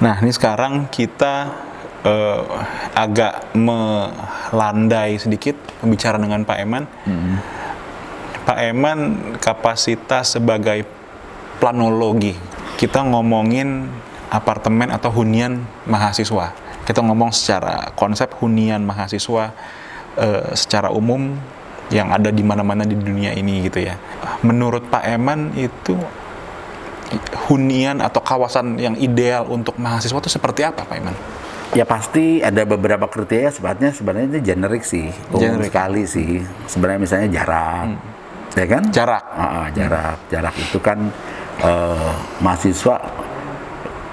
Nah, ini sekarang kita agak melandai sedikit pembicaraan dengan Pak Eman. Pak Eman kapasitas sebagai planologi. Kita ngomongin apartemen atau hunian mahasiswa. Kita ngomong secara konsep hunian mahasiswa secara umum yang ada di mana-mana di dunia ini gitu ya. Menurut Pak Eman itu hunian atau kawasan yang ideal untuk mahasiswa itu seperti apa, Pak Eman? Ya pasti ada beberapa kriteria, sebenarnya ini generik sih, umum sekali sih. Sebenarnya misalnya jarak, ya kan? Jarak. Jarak itu kan mahasiswa.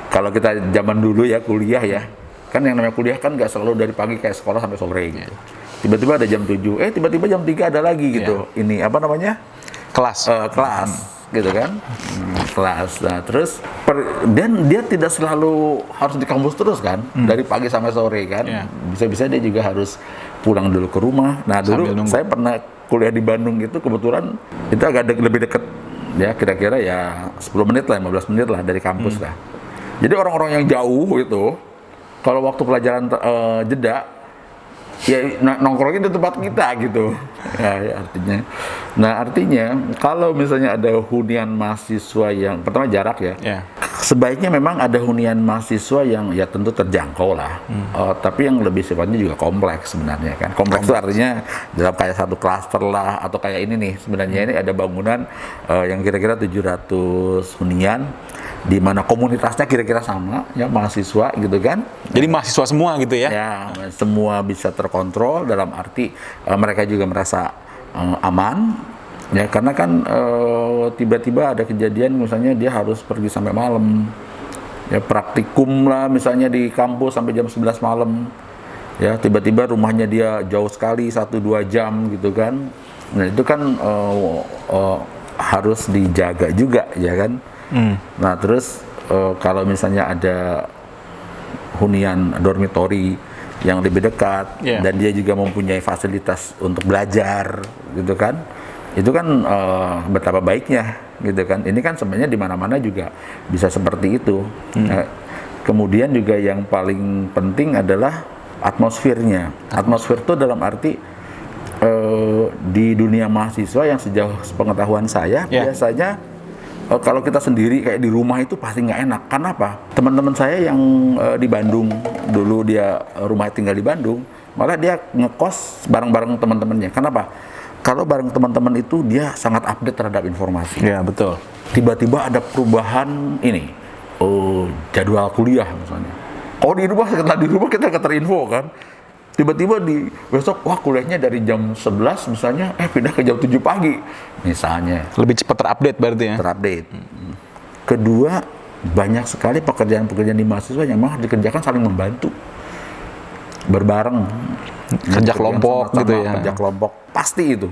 Kalau kita zaman dulu ya kuliah ya, kan yang namanya kuliah kan nggak selalu dari pagi kayak sekolah sampai sore gitu. Tiba-tiba ada jam 7, tiba-tiba jam 3 ada lagi gitu. Ini apa namanya? Kelas. Kelas. Gitu kan, kelas. Nah terus dan dia tidak selalu harus di kampus terus kan, dari pagi sampai sore kan, bisa-bisa dia juga harus pulang dulu ke rumah. Nah dulu saya pernah kuliah di Bandung itu, kebetulan itu agak lebih dekat ya, kira-kira ya 10 menit lah, 15 menit lah dari kampus lah. Jadi orang-orang yang jauh itu kalau waktu pelajaran jeda ya nongkrongin di tempat kita gitu ya, artinya kalau misalnya ada hunian mahasiswa yang pertama jarak ya, sebaiknya memang ada hunian mahasiswa yang ya tentu terjangkau lah, tapi yang lebih sifatnya juga kompleks sebenarnya kan. Kompleks itu artinya dalam kayak satu klaster lah, atau kayak ini nih sebenarnya ini ada bangunan yang kira-kira 700 hunian di mana komunitasnya kira-kira sama ya, mahasiswa gitu kan. Jadi mahasiswa semua gitu ya? Ya, semua bisa terkontrol dalam arti mereka juga merasa aman ya, karena kan tiba-tiba ada kejadian misalnya dia harus pergi sampai malam ya, praktikum lah misalnya di kampus sampai jam 11 malam ya, tiba-tiba rumahnya dia jauh sekali 1-2 jam gitu kan. Nah itu kan harus dijaga juga ya kan. Nah terus kalau misalnya ada hunian dormitory yang lebih dekat dan dia juga mempunyai fasilitas untuk belajar gitu kan, itu kan betapa baiknya gitu kan. Ini kan sebenarnya di mana-mana juga bisa seperti itu. Kemudian juga yang paling penting adalah atmosfernya. Atmosfer itu dalam arti di dunia mahasiswa yang sejauh pengetahuan saya biasanya kalau kita sendiri kayak di rumah itu pasti nggak enak. Karena apa? Teman-teman saya yang di Bandung, dulu dia rumah tinggal di Bandung, malah dia ngekos bareng-bareng teman-temannya. Kenapa? Kalau bareng teman-teman itu dia sangat update terhadap informasi. Iya, betul. Tiba-tiba ada perubahan ini, jadwal kuliah misalnya. Kalau di rumah, setelah di rumah kita nggak terinfo kan. Tiba-tiba di besok, wah kuliahnya dari jam 11 misalnya, pindah ke jam 7 pagi misalnya. Lebih cepat terupdate berarti ya? Terupdate. Kedua, banyak sekali pekerjaan-pekerjaan di mahasiswa yang memang dikerjakan saling membantu. Berbareng. Kerja kelompok gitu ya? Kerja kelompok, pasti itu.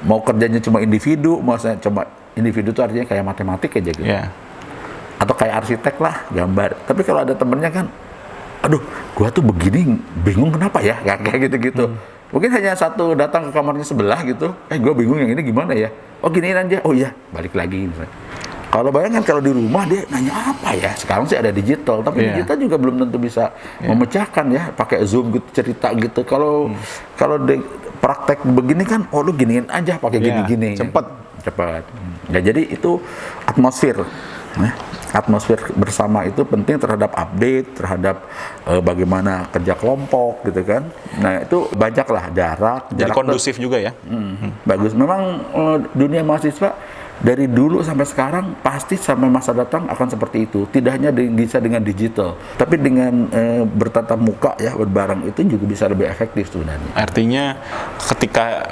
Mau kerjanya cuma individu, maksudnya cuma individu itu artinya kayak matematik aja gitu. Atau kayak arsitek lah, gambar. Tapi kalau ada temennya kan, aduh, gua tuh begini, bingung kenapa ya, kayak gitu-gitu. Mungkin hanya satu datang ke kamarnya sebelah gitu, gua bingung yang ini gimana ya? Oh giniin aja, oh iya, balik lagi misalnya. Kalau bayangkan kalau di rumah dia nanya apa ya? Sekarang sih ada digital, tapi digital juga belum tentu bisa memecahkan ya, pakai Zoom gitu, cerita gitu. Kalau praktek begini kan, oh lu giniin aja, pakai gini-gini. Cepet. Ya jadi itu atmosfer. Atmosfer bersama itu penting terhadap update, terhadap bagaimana kerja kelompok gitu kan. Nah itu banyaklah jarak. Jadi kondusif juga ya. Bagus. Memang dunia mahasiswa dari dulu sampai sekarang pasti sampai masa datang akan seperti itu. Tidak hanya bisa dengan digital, tapi dengan bertatap muka ya, berbareng itu juga bisa lebih efektif sebenarnya. Artinya ketika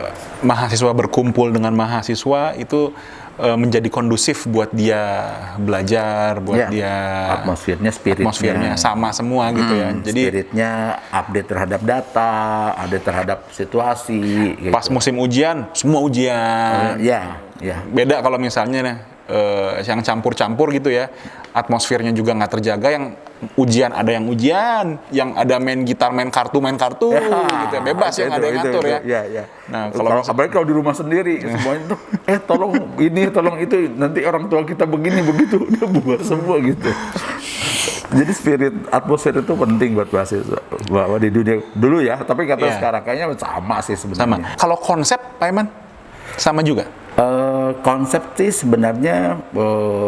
mahasiswa berkumpul dengan mahasiswa itu menjadi kondusif buat dia belajar, buat dia atmosfernya sama semua gitu ya. Jadi spiritnya update terhadap data, update terhadap situasi. Pas musim ujian, semua ujian. Beda kalau misalnya yang campur-campur gitu ya, atmosfernya juga nggak terjaga. Yang ujian ada yang ujian, yang ada main gitar, main kartu gitu ya. Bebas yang ada yang ngatur ya. Nah kalau apalagi kalau di rumah sendiri semuanya tuh tolong ini tolong itu, nanti orang tua kita begini begitu, udah bubar semua gitu. Jadi atmosfer itu penting buat mahasiswa. Bahwa di dunia dulu ya, tapi kata sekarang kayaknya sama sih sebenarnya. Sama. Kalau konsep, Pak Iman, sama juga? Konsep sih sebenarnya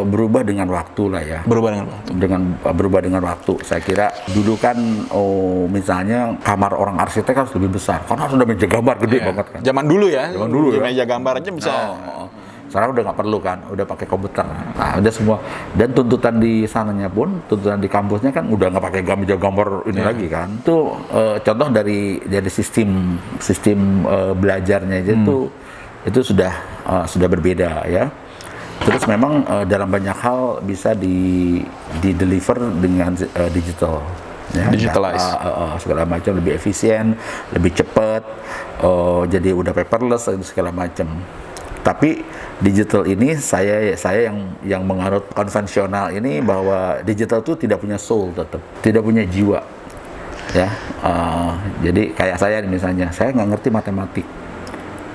berubah dengan waktu lah ya. Berubah dengan waktu. Saya kira dulu kan misalnya kamar orang arsitek harus lebih besar karena harus ada meja gambar gede banget kan. Zaman dulu ya. ya. Meja gambar aja bisa. Sekarang udah nggak perlu kan, udah pakai komputer. Nah, udah semua. Dan tuntutan di sananya pun, tuntutan di kampusnya kan udah nggak pakai meja gambar ini lagi kan. Itu contoh dari sistem belajarnya aja itu sudah berbeda ya. Terus memang dalam banyak hal bisa di deliver dengan digital. Ya, digitalize segala macam, lebih efisien, lebih cepat. Jadi udah paperless segala macam. Tapi digital ini saya yang menganut konvensional ini bahwa digital itu tidak punya soul, tetap tidak punya jiwa. Ya, jadi kayak saya misalnya, saya nggak ngerti matematik.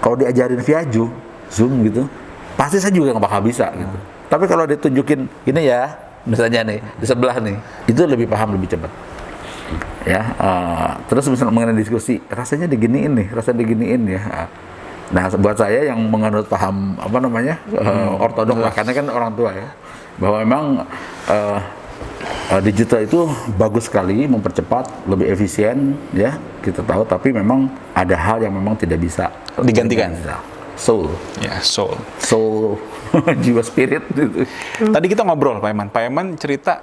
Kalau diajarin via Zoom gitu, pasti saya juga nggak bakal bisa gitu. Tapi kalau ditunjukin ini ya, misalnya nih di sebelah nih, itu lebih paham lebih cepat. Ya, terus misalnya mengenai diskusi, rasanya diginiin nih, ya. Nah, buat saya yang menganut paham ortodoks lah, karena kan orang tua ya, bahwa memang digital itu bagus sekali, mempercepat, lebih efisien ya, kita tahu. Tapi memang ada hal yang memang tidak bisa digantikan. Soul. Ya, soul. Jiwa, spirit gitu. Tadi kita ngobrol Pak Iman. Pak Iman cerita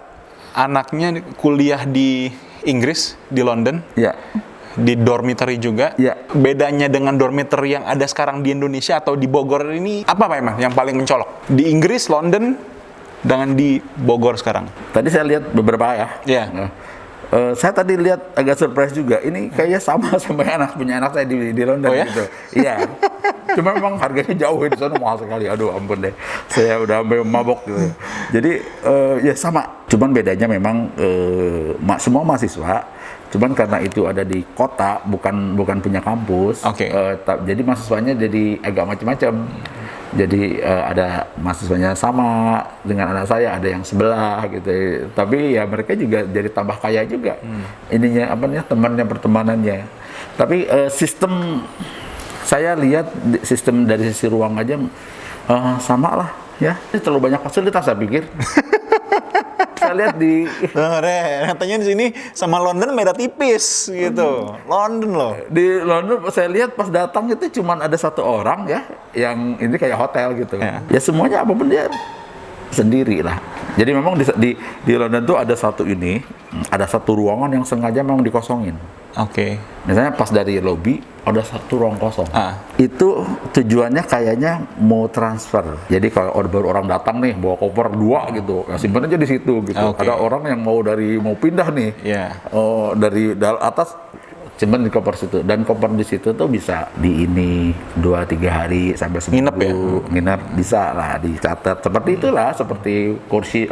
anaknya kuliah di Inggris, di London. Ya. Di dormitory juga. Ya. Bedanya dengan dormitory yang ada sekarang di Indonesia atau di Bogor ini apa Pak Iman yang paling mencolok? Di Inggris, London, dengan di Bogor sekarang. Tadi saya lihat beberapa ya. Iya. Saya tadi lihat agak surprise juga. Ini kayaknya sama punya anak saya di London gitu. Iya. Cuma memang harganya jauh di sana, mahal sekali. Aduh ampun deh. Saya udah sampai mabok gitu. Jadi ya sama. Cuman bedanya memang semua mahasiswa. Cuman karena itu ada di kota, bukan punya kampus. Jadi mahasiswanya jadi agak macam-macam. Jadi ada mahasiswanya sama dengan anak saya, ada yang sebelah gitu. Tapi ya mereka juga jadi tambah kaya juga. Ininya temannya, pertemanannya. Tapi sistem saya lihat sistem dari sisi ruang aja sama lah ya. Ini terlalu banyak fasilitas saya pikir. Saya lihat di katanya di sini sama London beda tipis gitu. London loh. Di London saya lihat pas datang itu cuma ada satu orang ya, yang ini kayak hotel gitu. Ya semuanya apapun dia sendiri lah. Jadi memang di London tuh ada satu ruangan yang sengaja memang dikosongin. Misalnya pas dari lobby ada satu ruang kosong. Itu tujuannya kayaknya mau transfer. Jadi kalau baru orang datang nih bawa koper 2 gitu, ya simpan aja di situ gitu. Ada orang yang mau pindah nih. Dari atas simpan di koper situ, dan koper di situ tuh bisa 2-3 hari sampai seminggu. Nginep bisa lah, dicatat. Seperti itulah, seperti kursi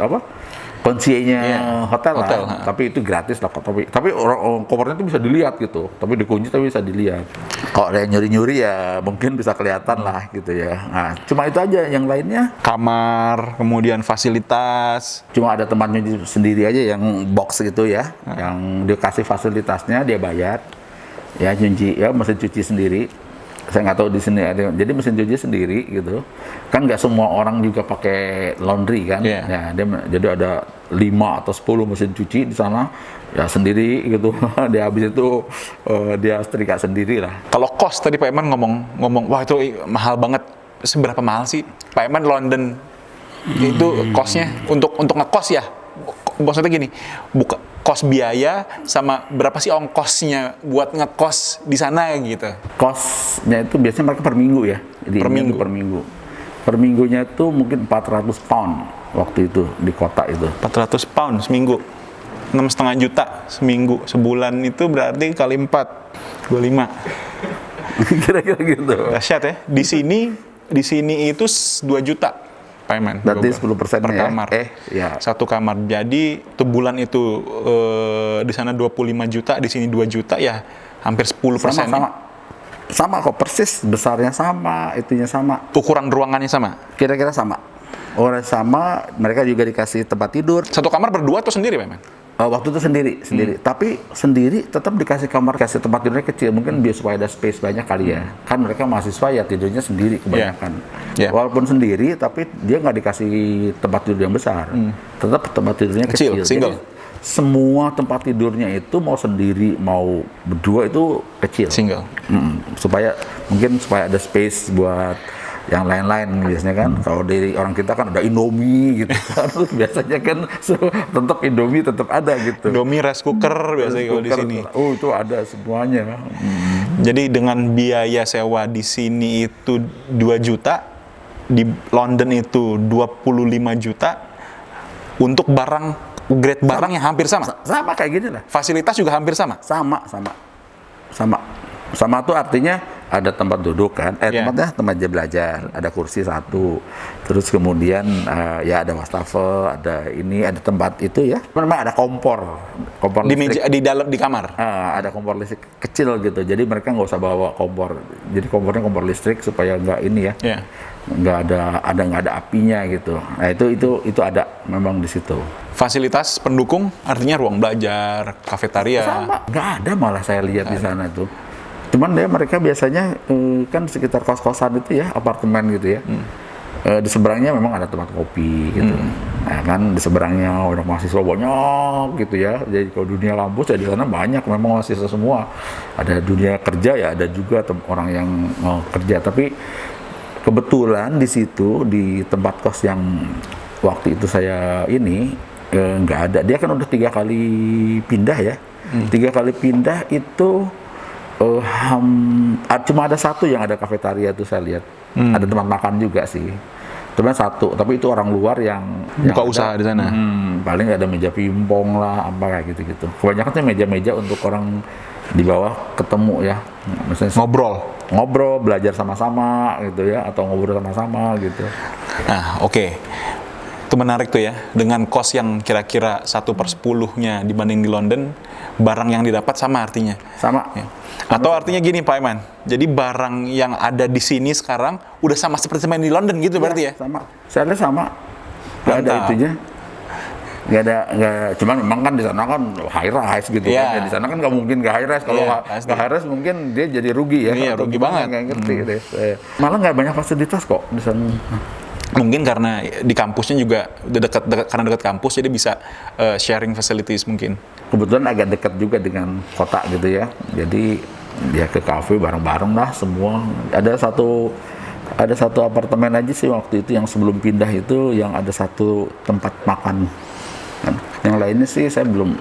konsiernya hotel lah. Tapi itu gratis lah. Tapi orang kopernya itu bisa dilihat gitu. Tapi dikunci tapi bisa dilihat. Kalau ada yang nyuri-nyuri ya mungkin bisa kelihatan lah gitu ya. Nah, cuma itu aja. Yang lainnya kamar, kemudian fasilitas. Cuma ada tempatnya sendiri aja yang box gitu ya. Yang dikasih fasilitasnya dia bayar. Ya mesin cuci sendiri. Saya nggak tahu di sini ada, jadi mesin cuci sendiri gitu. Kan nggak semua orang juga pakai laundry kan. Ya, jadi ada 5 atau 10 mesin cuci di sana ya sendiri gitu. Dia habis itu dia setrika sendiri lah. Kalau kos tadi Pak Iman ngomong wah itu mahal banget. Seberapa mahal sih Pak Iman London itu kosnya untuk ngekos ya? Maksudnya gini, kos biaya sama berapa sih ongkosnya buat ngekos di sana gitu? Kosnya itu biasanya mereka per minggu ya. Jadi per minggu. Per minggunya itu mungkin 400 pound waktu itu di kota itu. 400 pound seminggu. 6,5 juta seminggu. Sebulan itu berarti kali 4, 25. Kira-kira gitu. Dahsyat ya. Di sini itu 2 juta. Pak Iman. Berarti 10% per kamar. Satu kamar. Jadi bulan itu di sana 25 juta, di sini 2 juta ya hampir 10%. Sama kok, persis, besarnya sama, itunya sama. Ukuran ruangannya sama? Kira-kira sama. Orang sama, mereka juga dikasih tempat tidur. Satu kamar berdua atau sendiri Pak Iman? Waktu itu sendiri. Tapi sendiri tetap dikasih kamar, kasih tempat tidurnya kecil. Mungkin biar supaya ada space banyak kali ya. Kan mereka mahasiswa ya tidurnya sendiri kebanyakan. Walaupun sendiri, tapi dia nggak dikasih tempat tidur yang besar. Tetap tempat tidurnya kecil. Single. Jadi, semua tempat tidurnya itu mau sendiri mau berdua itu kecil. Single. Supaya ada space buat yang lain-lain biasanya kan. Kalau dari orang kita kan ada Indomie gitu kan. Biasanya kan tetap Indomie tetap ada gitu. Indomie, rice cooker biasanya kalau di sini. Oh, itu ada semuanya. Jadi dengan biaya sewa di sini itu 2 juta, di London itu 25 juta untuk grade barang yang hampir sama. Sama kayak gini lah. Fasilitas juga hampir sama. Sama tuh artinya ada tempat duduk kan, tempat dia belajar, ada kursi satu, terus kemudian ya ada wastafel, ada tempat itu ya, memang ada kompor Di listrik. meja di kamar. Ada kompor listrik kecil gitu, jadi mereka nggak usah bawa kompor, jadi kompornya kompor listrik supaya nggak nggak ada apinya gitu. Nah itu ada memang di situ. Fasilitas pendukung artinya ruang belajar, kafetaria. Sama, nggak ada malah saya lihat di sana tuh. Cuman mereka biasanya kan sekitar kos-kosan itu ya, apartemen gitu ya. Di seberangnya memang ada tempat kopi gitu. Nah kan di seberangnya orang mahasiswa banyak gitu ya. Jadi kalau dunia kampus ya di sana banyak memang mahasiswa semua. Ada dunia kerja ya, ada juga orang yang mau kerja. Tapi kebetulan di situ di tempat kos yang waktu itu saya nggak ada. Dia kan udah 3 kali pindah ya. 3 kali pindah itu cuma ada satu yang ada kafetaria tuh saya lihat. Ada tempat makan juga sih. Cuma satu, tapi itu orang luar yang buka usaha di sana. Paling ada meja pingpong lah, apa kayak gitu-gitu. Kebanyakan tuh meja-meja untuk orang di bawah ketemu ya. Misalnya ngobrol, belajar sama-sama gitu ya, atau ngobrol sama-sama gitu. Nah, oke. Itu menarik tuh ya. Dengan kos yang kira-kira 1/10-nya dibanding di London, barang yang didapat sama artinya. Sama. Ya. Atau artinya gini Pak Iman, jadi barang yang ada di sini sekarang udah sama seperti main di London gitu berarti ya? Sama. Saya lihat sama. Nggak ada itunya. Cuman memang kan di sana kan high rise gitu kan. Ya, di sana kan nggak mungkin nggak high rise. Kalau nggak high rise mungkin dia jadi rugi ya. Iya, rugi banget. Nggak ngerti deh. Malah nggak banyak fasilitas kok di sana. Mungkin karena di kampusnya juga udah karena dekat kampus jadi bisa sharing facilities mungkin. Kebetulan agak dekat juga dengan kota gitu ya. Jadi dia ke kafe bareng-bareng lah semua. Ada satu apartemen aja sih waktu itu yang sebelum pindah itu yang ada satu tempat makan. Yang lainnya sih saya belum